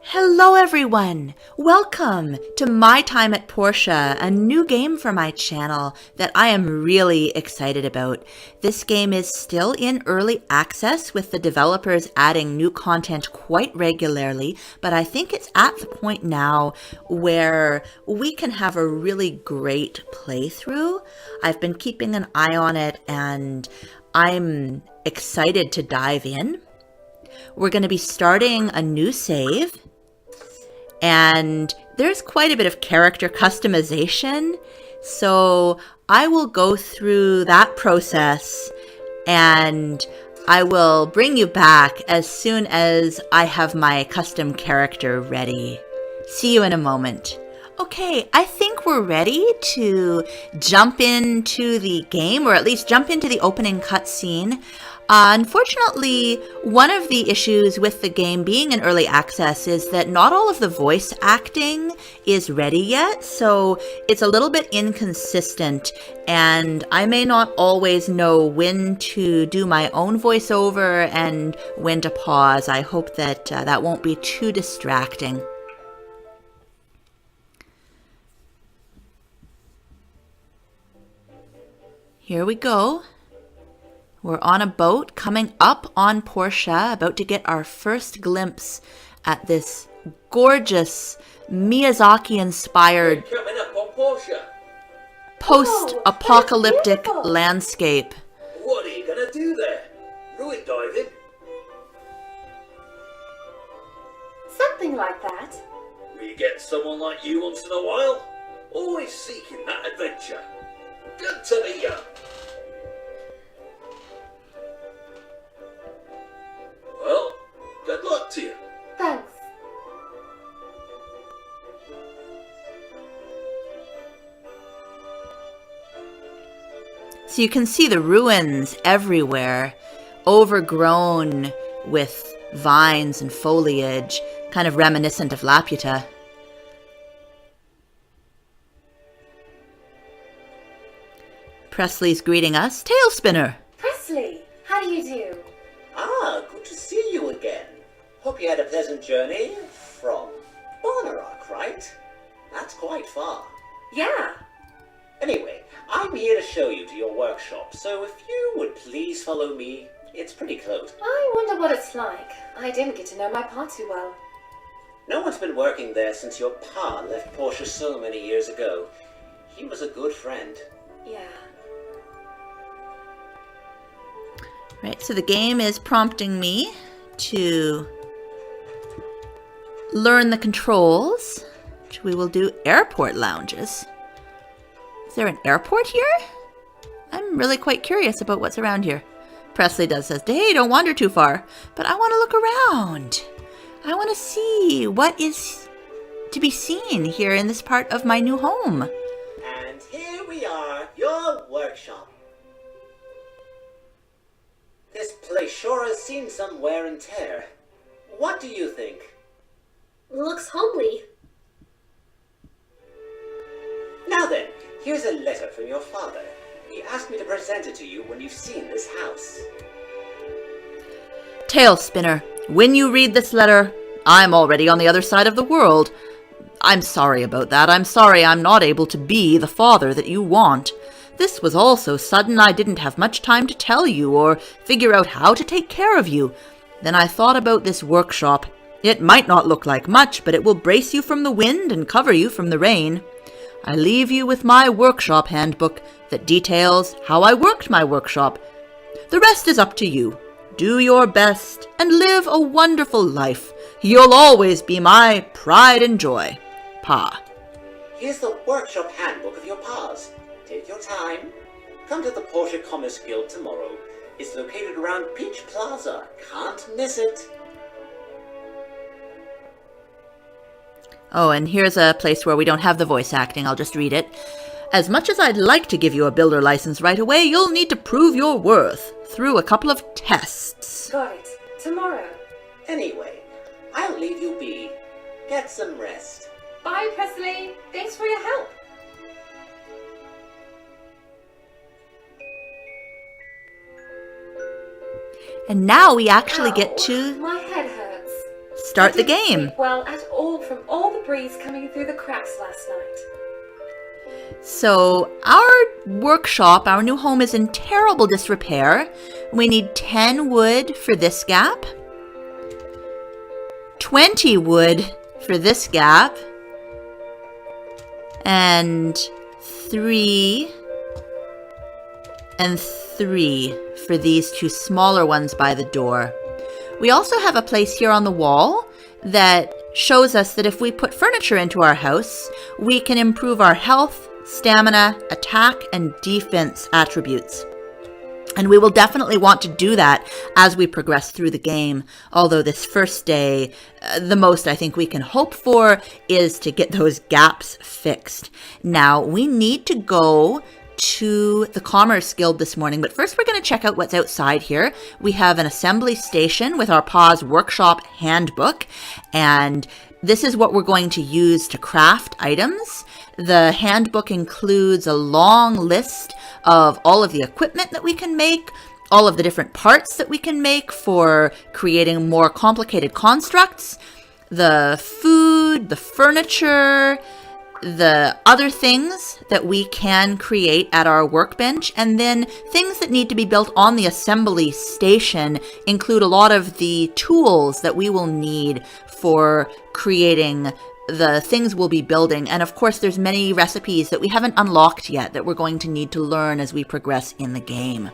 Hello everyone! Welcome to My Time at Portia, a new game for my channel that I am really excited about. This game is still in early access with the developers adding new content quite regularly, but I think it's at the point now where we can have a really great playthrough. I've been keeping an eye on it and I'm excited to dive in. We're going to be starting a new save. And there's quite a bit of character customization, so I will go through that process and I will bring you back as soon as I have my custom character ready. See you in a moment. Okay, I think we're ready to jump into the game, or at least jump into the opening cutscene. Unfortunately, one of the issues with the game being in early access is that not all of the voice acting is ready yet, so it's a little bit inconsistent, and I may not always know when to do my own voiceover and when to pause. I hope that that won't be too distracting. Here we go. We're on a boat coming up on Portia, about to get our first glimpse at this gorgeous Miyazaki-inspired post-apocalyptic landscape. What are you gonna do there? Ruin diving? Something like that. We get someone like you once in a while? Always seeking that adventure. Good to meet you. Well, good luck to you. Thanks. So you can see the ruins everywhere, overgrown with vines and foliage, kind of reminiscent of Laputa. Presley's greeting us. Tailspinner! Presley, how do you do? Ah, good to see you again. Hope you had a pleasant journey from Barnarock, right? That's quite far. Yeah. Anyway, I'm here to show you to your workshop, so if you would please follow me, it's pretty close. I wonder what it's like. I didn't get to know my pa too well. No one's been working there since your pa left Portia so many years ago. He was a good friend. Yeah. Right, so the game is prompting me to learn the controls, which we will do airport lounges. Is there an airport here? I'm really quite curious about what's around here. Presley says, hey, don't wander too far, but I want to look around. I want to see what is to be seen here in this part of my new home. And here we are, your workshop. This place sure has seen some wear and tear. What do you think? Looks homely. Now then, here's a letter from your father. He asked me to present it to you when you've seen this house. Tailspinner, when you read this letter, I'm already on the other side of the world. I'm sorry about that. I'm sorry I'm not able to be the father that you want. This was all so sudden I didn't have much time to tell you or figure out how to take care of you. Then I thought about this workshop. It might not look like much, but it will brace you from the wind and cover you from the rain. I leave you with my workshop handbook that details how I worked my workshop. The rest is up to you. Do your best and live a wonderful life. You'll always be my pride and joy. Pa. Here's the workshop handbook of your pa's. Take your time. Come to the Portia Commerce Guild tomorrow. It's located around Peach Plaza. Can't miss it. Oh, and here's a place where we don't have the voice acting. I'll just read it. As much as I'd like to give you a builder license right away, you'll need to prove your worth through a couple of tests. Got it. Tomorrow. Anyway, I'll leave you be. Get some rest. Bye, Presley. Thanks for your help. And now we actually get Ow, to my head hurts. start the I didn't game. sleep well at all from all the breeze coming through the cracks last night. So our workshop, our new home, is in terrible disrepair. We need 10 wood for this gap, 20 wood for this gap, and 3 and 3 for these two smaller ones by the door. We also have a place here on the wall that shows us that if we put furniture into our house, we can improve our health, stamina, attack, and defense attributes. And we will definitely want to do that as we progress through the game. Although this first day, the most I think we can hope for is to get those gaps fixed. Now, we need to go to the Commerce Guild this morning, but first we're going to check out what's outside here. We have an assembly station with our Paws Workshop handbook, and this is what we're going to use to craft items. The handbook includes a long list of all of the equipment that we can make, all of the different parts that we can make for creating more complicated constructs, the food, the furniture, the other things that we can create at our workbench, and then things that need to be built on the assembly station include a lot of the tools that we will need for creating the things we'll be building. And of course, there's many recipes that we haven't unlocked yet that we're going to need to learn as we progress in the game.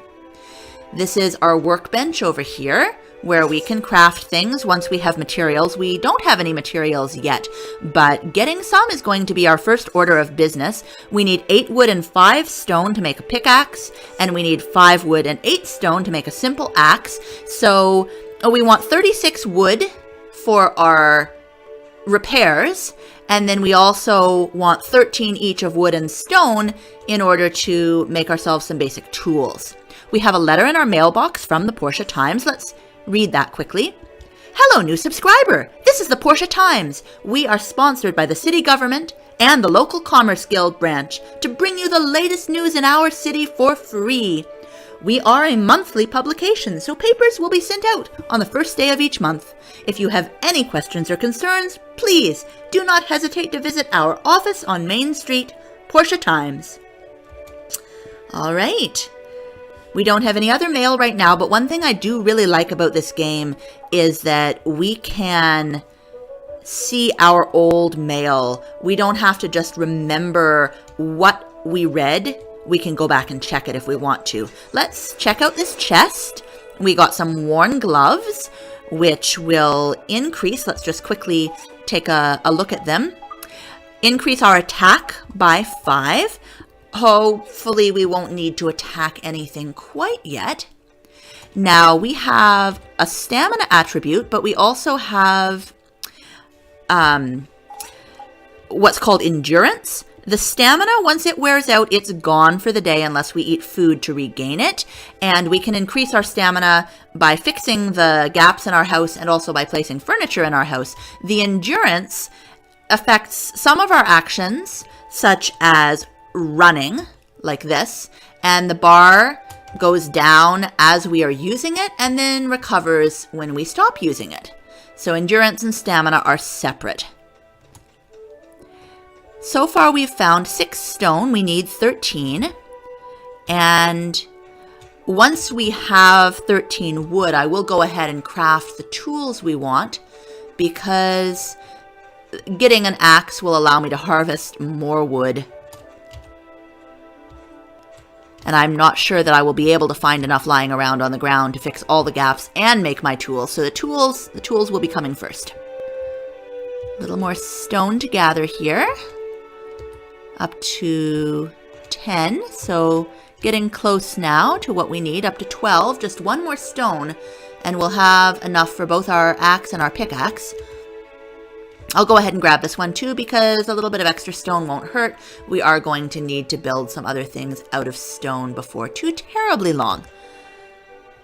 This is our workbench over here, where we can craft things once we have materials. We don't have any materials yet, but getting some is going to be our first order of business. We need 8 wood and 5 stone to make a pickaxe, and we need 5 wood and 8 stone to make a simple axe. So we want 36 wood for our repairs, and then we also want 13 each of wood and stone in order to make ourselves some basic tools. We have a letter in our mailbox from the Portia Times. Let's read that quickly. Hello, new subscriber. This is the Portia Times. We are sponsored by the city government and the local Commerce Guild branch to bring you the latest news in our city for free. We are a monthly publication, so papers will be sent out on the first day of each month. If you have any questions or concerns, please do not hesitate to visit our office on Main Street, Portia Times. All right. We don't have any other mail right now, but one thing I do really like about this game is that we can see our old mail. We don't have to just remember what we read. We can go back and check it if we want to. Let's check out this chest. We got some worn gloves, which will increase. Let's just quickly take a look at them. Increase our attack by 5. Hopefully we won't need to attack anything quite yet. Now we have a stamina attribute, but we also have what's called endurance. The stamina, once it wears out, it's gone for the day unless we eat food to regain it. And we can increase our stamina by fixing the gaps in our house and also by placing furniture in our house. The endurance affects some of our actions, such as running, like this, and the bar goes down as we are using it and then recovers when we stop using it. So endurance and stamina are separate. So far we've found 6 stone. We need 13. And once we have 13 wood, I will go ahead and craft the tools we want, because getting an axe will allow me to harvest more wood. And I'm not sure that I will be able to find enough lying around on the ground to fix all the gaps and make my tools. So the tools will be coming first. A little more stone to gather here. Up to 10. So getting close now to what we need. Up to 12. Just one more stone. And we'll have enough for both our axe and our pickaxe. I'll go ahead and grab this one too, because a little bit of extra stone won't hurt. We are going to need to build some other things out of stone before too terribly long.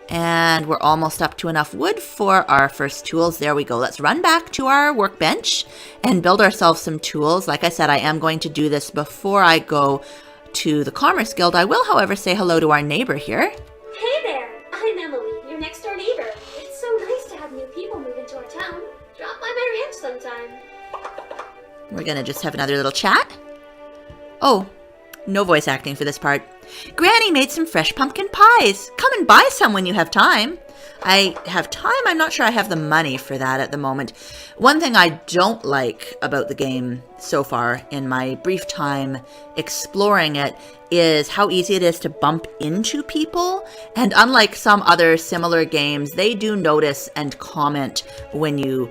And we're almost up to enough wood for our first tools. There we go. Let's run back to our workbench and build ourselves some tools. Like I said, I am going to do this before I go to the Commerce Guild. I will, however, say hello to our neighbor here. Hey there, I'm Emily, your next door neighbor. It's so nice to have new people move into our town. Drop by my ranch sometime. We're gonna just have another little chat. Oh, no voice acting for this part. Granny made some fresh pumpkin pies. Come and buy some when you have time. I have time? I'm not sure I have the money for that at the moment. One thing I don't like about the game so far in my brief time exploring it is how easy it is to bump into people. And unlike some other similar games, they do notice and comment when you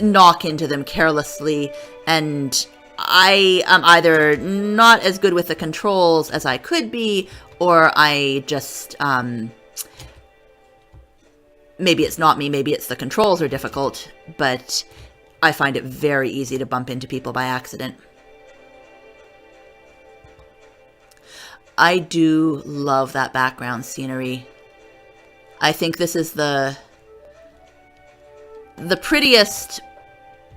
knock into them carelessly, and I am either not as good with the controls as I could be, or I just, maybe it's not me, maybe it's the controls are difficult, but I find it very easy to bump into people by accident. I do love that background scenery. I think this is the prettiest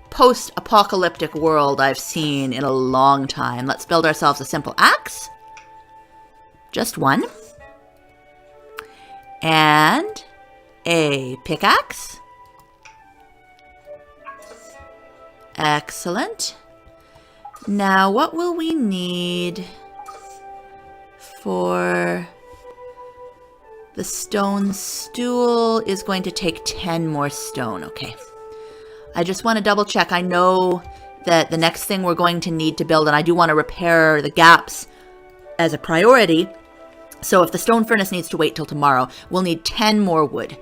post-apocalyptic world I've seen in a long time. Let's build ourselves a simple axe. Just one. And a pickaxe. Excellent. Now, what will we need for the stone stool? Is going to take 10 more stone. Okay. I just want to double check. I know that the next thing we're going to need to build, and I do want to repair the gaps as a priority. So if the stone furnace needs to wait till tomorrow, we'll need 10 more wood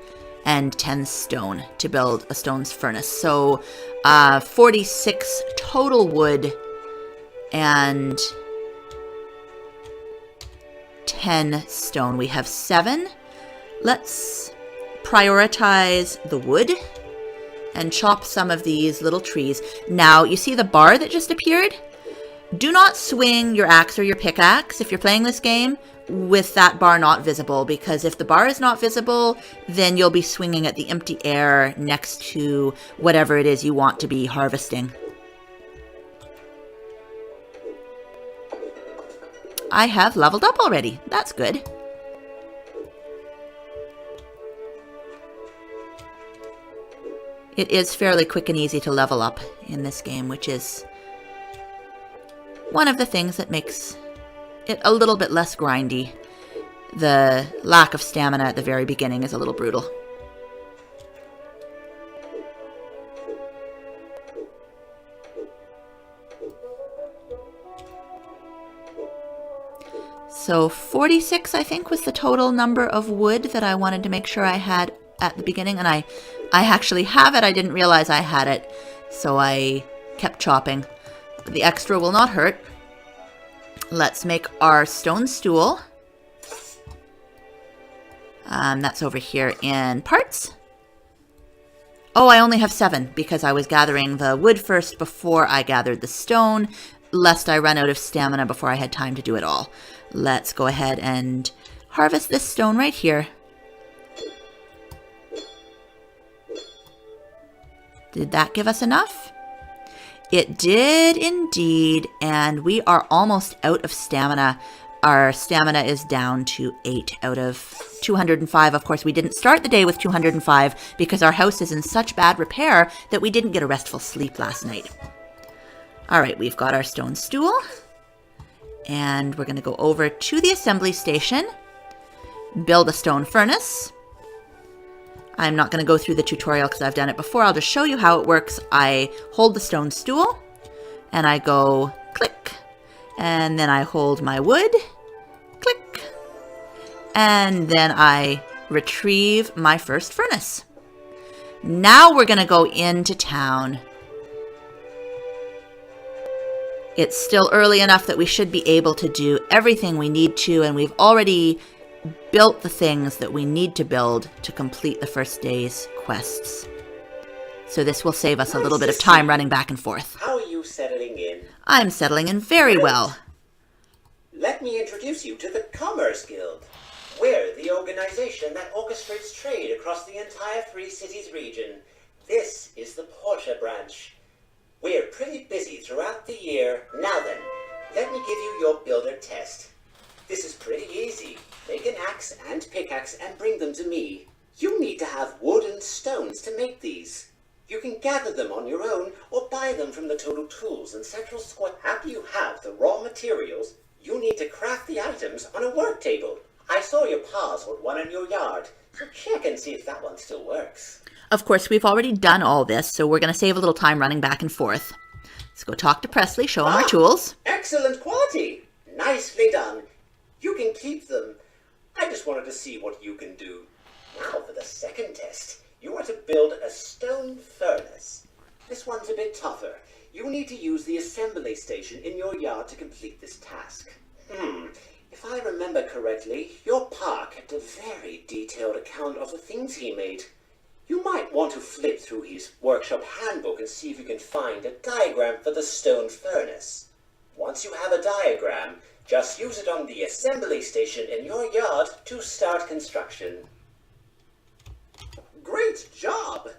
and 10 stone to build a stone furnace. So 46 total wood and 10 stone. We have 7. Let's prioritize the wood and chop some of these little trees. Now, you see the bar that just appeared? Do not swing your axe or your pickaxe if you're playing this game with that bar not visible, because if the bar is not visible, then you'll be swinging at the empty air next to whatever it is you want to be harvesting. I have leveled up already. That's good. It is fairly quick and easy to level up in this game, which is one of the things that makes it a little bit less grindy. The lack of stamina at the very beginning is a little brutal. So 46, I think, was the total number of wood that I wanted to make sure I had at the beginning, and I actually have it. I didn't realize I had it, so I kept chopping. The extra will not hurt. Let's make our stone stool. That's over here in parts. Oh, I only have 7 because I was gathering the wood first before I gathered the stone, lest I run out of stamina before I had time to do it all. Let's go ahead and harvest this stone right here. Did that give us enough? It did indeed, and we are almost out of stamina. Our stamina is down to 8 out of 205. Of course, we didn't start the day with 205 because our house is in such bad repair that we didn't get a restful sleep last night. All right, we've got our stone stool, and we're going to go over to the assembly station, build a stone furnace. I'm not going to go through the tutorial because I've done it before. I'll just show you how it works. I hold the stone stool and I go click, and then I hold my wood, click, and then I retrieve my first furnace. Now we're going to go into town. It's still early enough that we should be able to do everything we need to, and we've already built the things that we need to build to complete the first day's quests. So this will save us a little bit of time running back and forth. How are you settling in? I'm settling in very well. Let me introduce you to the Commerce Guild. We're the organization that orchestrates trade across the entire Free Cities region. This is the Portia branch. We're pretty busy throughout the year. Now then, let me give you your builder test. This is pretty easy. Make an axe and pickaxe and bring them to me. You need to have wood and stones to make these. You can gather them on your own or buy them from the Total Tools and Central Square. After you have the raw materials, you need to craft the items on a work table. I saw your pa's hold one in your yard, so check and see if that one still works. Of course, we've already done all this, so we're going to save a little time running back and forth. Let's go talk to Presley, show him our tools. Excellent quality. Nicely done. You can keep them. I just wanted to see what you can do. Now for the second test. You are to build a stone furnace. This one's a bit tougher. You need to use the assembly station in your yard to complete this task. If I remember correctly, your pa kept a very detailed account of the things he made. You might want to flip through his workshop handbook and see if you can find a diagram for the stone furnace. Once you have a diagram, just use it on the assembly station in your yard to start construction. Great job!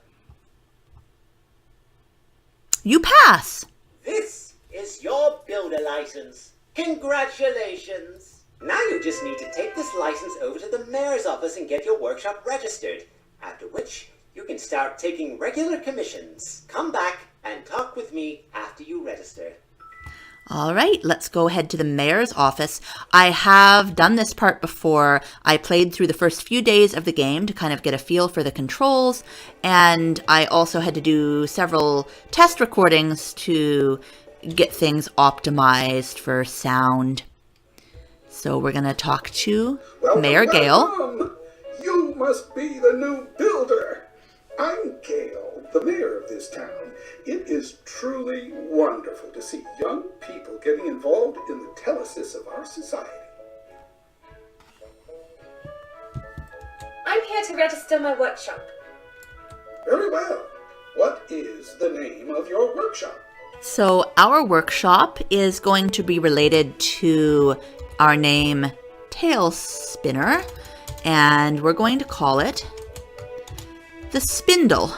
You pass! This is your builder license. Congratulations! Now you just need to take this license over to the mayor's office and get your workshop registered, after which you can start taking regular commissions. Come back and talk with me after you register. All right, let's go ahead to the mayor's office. I have done this part before. I played through the first few days of the game to kind of get a feel for the controls, and I also had to do several test recordings to get things optimized for sound. So we're going to talk to Mayor Gale. Welcome. You must be the new builder. I'm Gale, the mayor of this town. It is truly wonderful to see young people getting involved in the telesis of our society. I'm here to register my workshop. Very well. What is the name of your workshop? So our workshop is going to be related to our name Tail Spinner, and we're going to call it the Spindle,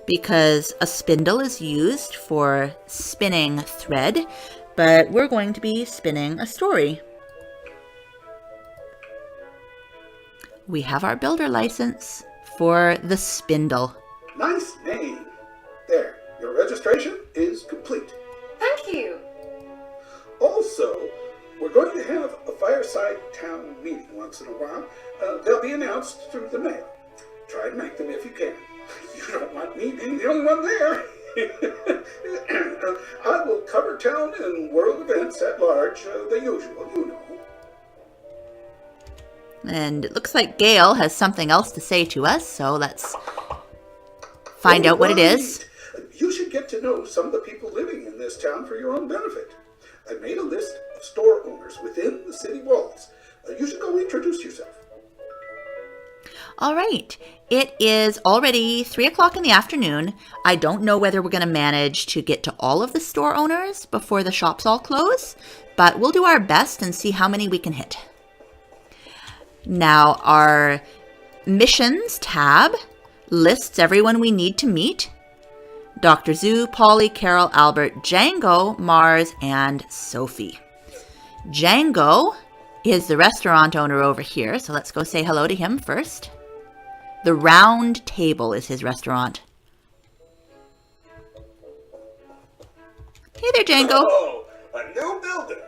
because a spindle is used for spinning thread, but we're going to be spinning a story. We have our builder license for the Spindle. Nice name. There, your registration is complete. Thank you. Also, we're going to have a fireside town meeting once in a while. They'll be announced through the mail. Try and make them if you can. You don't want me being the only one there. I will cover town and world events at large, the usual, you know. And it looks like Gale has something else to say to us, so let's find out what it is. You should get to know some of the people living in this town for your own benefit. I made a list of store owners within the city walls. You should go introduce yourself. All right. It is already 3 o'clock in the afternoon. I don't know whether we're going to manage to get to all of the store owners before the shops all close, but we'll do our best and see how many we can hit. Now, our missions tab lists everyone we need to meet. Dr. Zoo, Polly, Carol, Albert, Django, Mars, and Sophie. Django is the restaurant owner over here, so let's go say hello to him first. The Round Table is his restaurant. Hey there, Django. Oh, a new builder.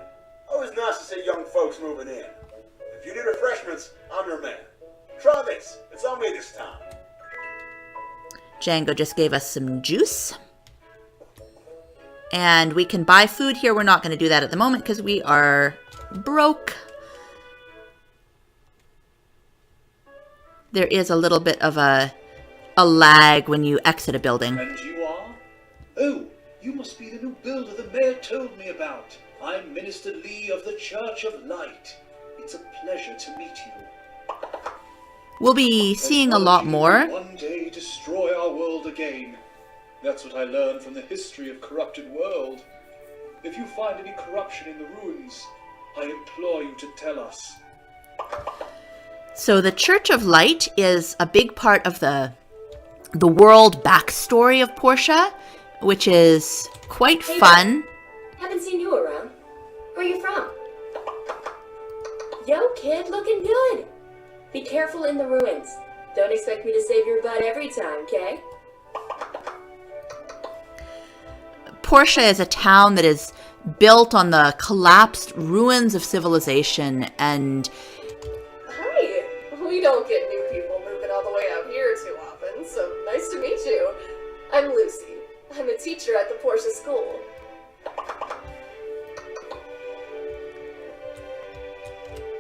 Always nice to see young folks moving in. If you need refreshments, I'm your man. Try this. It's on me this time. Django just gave us some juice. And we can buy food here. We're not going to do that at the moment because we are broke. There is a little bit of a lag when you exit a building. And you are? Oh, you must be the new builder the mayor told me about. I'm Minister Lee of the Church of Light. It's a pleasure to meet you. We'll be seeing a lot more. One day destroy our world again. That's what I learned from the history of corrupted world. If you find any corruption in the ruins, I implore you to tell us. So the Church of Light is a big part of the world backstory of Portia, which is quite fun. Haven't seen you around. Where you from? Yo, kid, looking good. Be careful in the ruins. Don't expect me to save your butt every time, okay? Portia is a town that is built on the collapsed ruins of civilization, and Hi. We don't get new people moving all the way out here too often, so nice to meet you. I'm Lucy. I'm a teacher at the Portia school.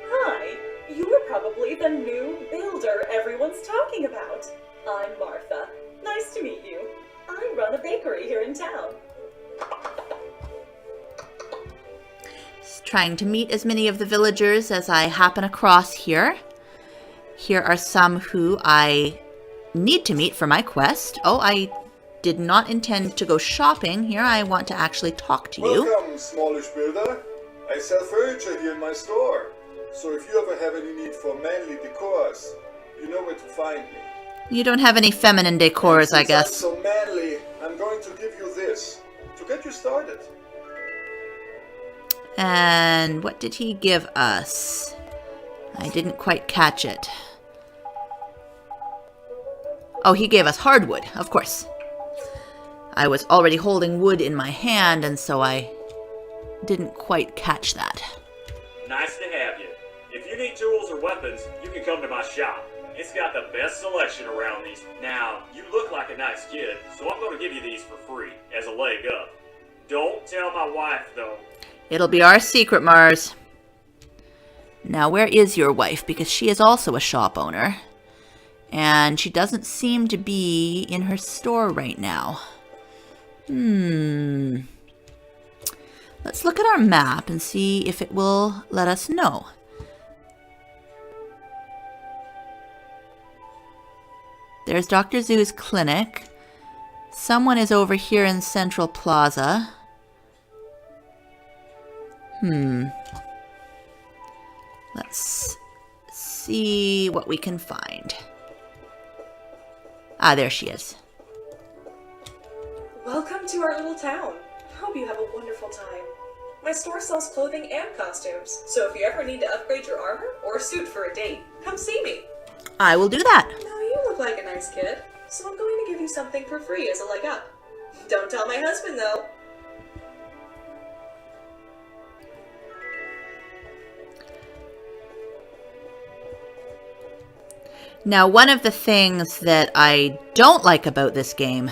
Hi, you are probably the new builder everyone's talking about. I'm Martha. Nice to meet you. I run a bakery here in town. trying to meet as many of the villagers as I happen across here. Here are some who I need to meet for my quest. Oh, I did not intend to go shopping. Here, I want to actually talk to you. Welcome, smallish builder. I sell furniture here in my store. So if you ever have any need for manly decors, you know where to find me. You don't have any feminine decors, I guess. Since I'm so manly, I'm going to give you this to get you started. And what did he give us? I didn't quite catch it. Oh, he gave us hardwood, of course. I was already holding wood in my hand, and so I didn't quite catch that. Nice to have you. If you need tools or weapons, you can come to my shop. It's got the best selection around these. Now, you look like a nice kid, so I'm going to give you these for free, as a leg up. Don't tell my wife, though. It'll be our secret, Mars. Now, where is your wife? Because she is also a shop owner. And she doesn't seem to be in her store right now. Let's look at our map and see if it will let us know. There's Dr. Zoo's clinic. Someone is over here in Central Plaza. Let's see what we can find. Ah, there she is. Welcome to our little town. Hope you have a wonderful time. My store sells clothing and costumes, so if you ever need to upgrade your armor or suit for a date, come see me. I will do that. Now you look like a nice kid, so I'm going to give you something for free as a leg up. Don't tell my husband though. Now, one of the things that I don't like about this game,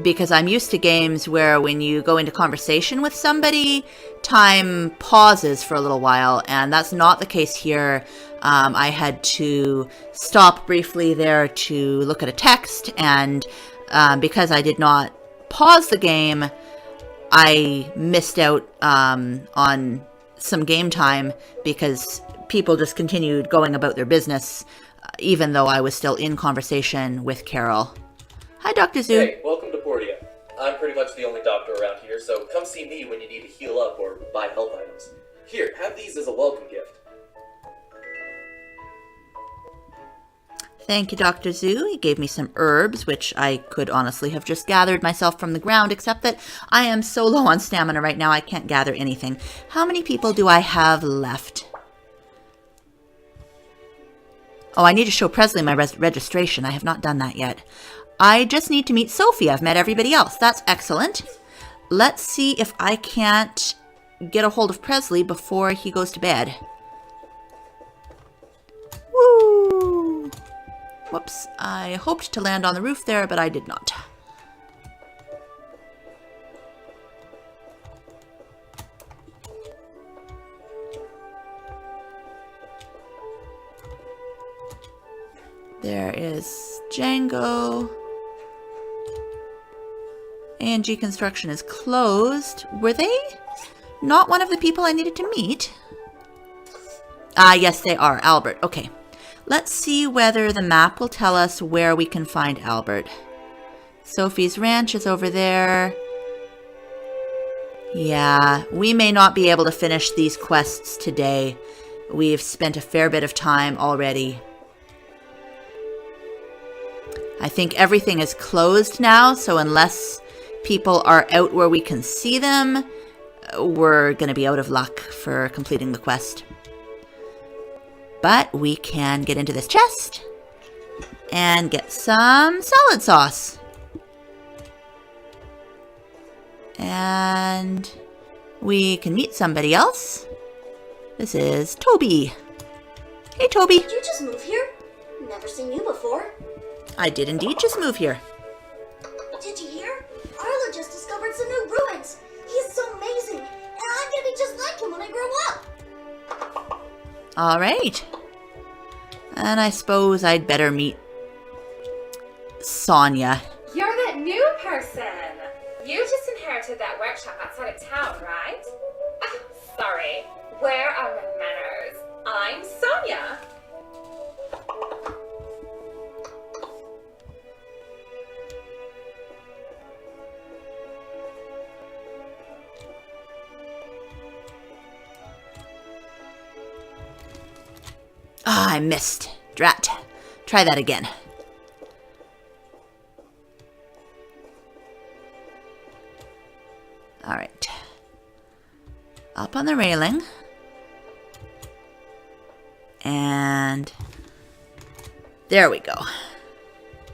because I'm used to games where when you go into conversation with somebody, time pauses for a little while, and that's not the case here. I had to stop briefly there to look at a text, and because I did not pause the game, I missed out on some game time because people just continued going about their business, even though I was still in conversation with Carol. Hi, Dr. Zoo. Hey, welcome to Portia. I'm pretty much the only doctor around here, so come see me when you need to heal up or buy health items. Here, have these as a welcome gift. Thank you, Dr. Zoo. He gave me some herbs, which I could honestly have just gathered myself from the ground, except that I am so low on stamina right now I can't gather anything. How many people do I have left? Oh, I need to show Presley my registration. I have not done that yet. I just need to meet Sophie. I've met everybody else. That's excellent. Let's see if I can't get a hold of Presley before he goes to bed. Woo! Whoops. I hoped to land on the roof there, but I did not. There is Django. A&G Construction is closed. Were they not one of the people I needed to meet? Ah, yes, they are. Albert. Okay. Let's see whether the map will tell us where we can find Albert. Sophie's Ranch is over there. Yeah, we may not be able to finish these quests today. We've spent a fair bit of time already. I think everything is closed now, so unless people are out where we can see them, we're going to be out of luck for completing the quest. But we can get into this chest and get some salad sauce. And we can meet somebody else. This is Toby. Hey, Toby. Did you just move here? Never seen you before. I did indeed just move here. Did you hear? Arla just discovered some new ruins. He's so amazing. And I'm gonna be just like him when I grow up. All right. And I suppose I'd better meet Sonia. You're that new person. You just inherited that workshop outside of town, right? Ah, sorry. Where are my manners? I'm Sonia. Ah, I missed. Drat. Try that again. All right. Up on the railing. And there we go.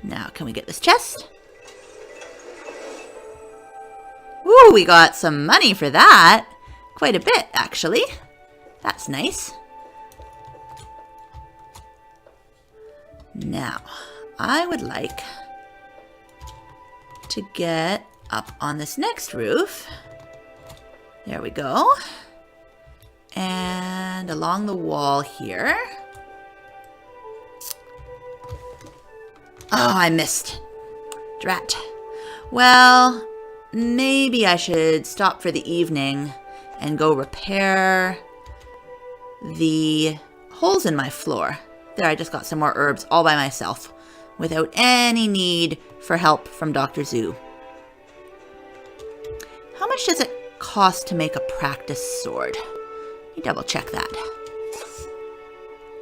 Now, can we get this chest? Ooh, we got some money for that. Quite a bit, actually. That's nice. Now, I would like to get up on this next roof. There we go. And along the wall here. Oh, I missed. Drat. Well, maybe I should stop for the evening and go repair the holes in my floor. There, I just got some more herbs all by myself without any need for help from Dr. Zoo. How much does it cost to make a practice sword? Let me double check that.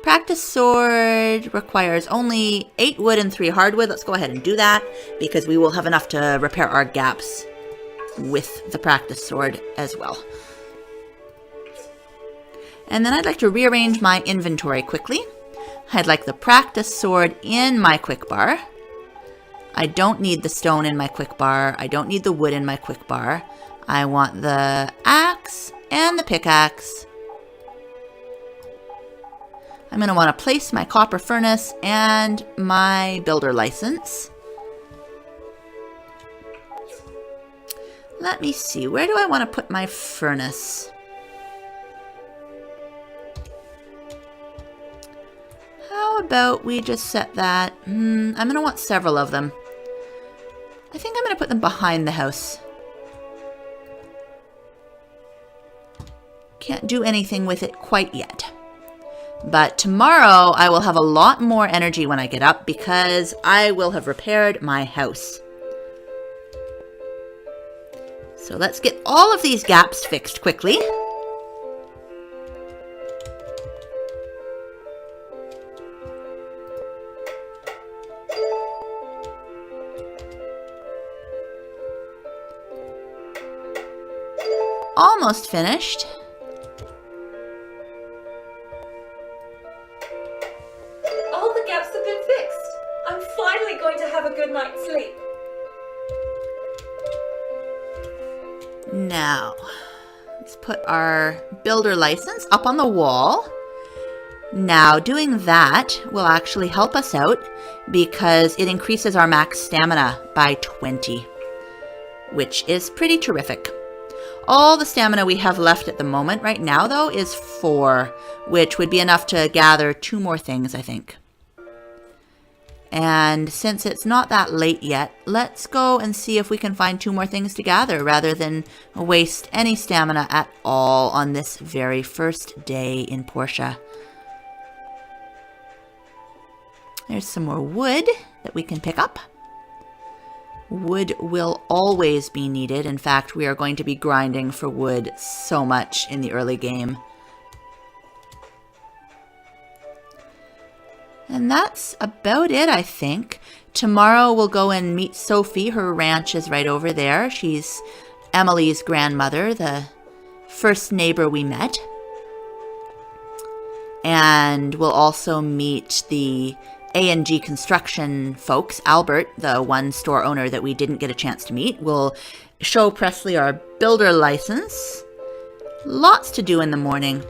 Practice sword requires only 8 wood and 3 hardwood. Let's go ahead and do that because we will have enough to repair our gaps with the practice sword as well. And then I'd like to rearrange my inventory quickly. I'd like the practice sword in my quick bar. I don't need the stone in my quick bar. I don't need the wood in my quick bar. I want the axe and the pickaxe. I'm going to want to place my copper furnace and my builder license. Let me see. Where do I want to put my furnace? How about we just set that? I'm going to want several of them. I think I'm going to put them behind the house. Can't do anything with it quite yet. But tomorrow I will have a lot more energy when I get up because I will have repaired my house. So let's get all of these gaps fixed quickly. Almost finished. All the gaps have been fixed. I'm finally going to have a good night's sleep. Now, let's put our builder license up on the wall. Now, doing that will actually help us out because it increases our max stamina by 20, which is pretty terrific. All the stamina we have left at the moment right now, though, is 4, which would be enough to gather 2 more things, I think. And since it's not that late yet, let's go and see if we can find 2 more things to gather rather than waste any stamina at all on this very first day in Portia. There's some more wood that we can pick up. Wood will always be needed. In fact, we are going to be grinding for wood so much in the early game. And that's about it, I think. Tomorrow we'll go and meet Sophie. Her ranch is right over there. She's Emily's grandmother, the first neighbor we met. And we'll also meet the A&G construction folks. Albert, the one store owner that we didn't get a chance to meet, will show Presley our builder license. Lots to do in the morning.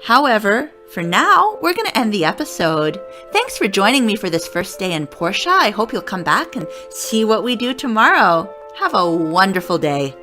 However, for now, we're going to end the episode. Thanks for joining me for this first day in Portia. I hope you'll come back and see what we do tomorrow. Have a wonderful day.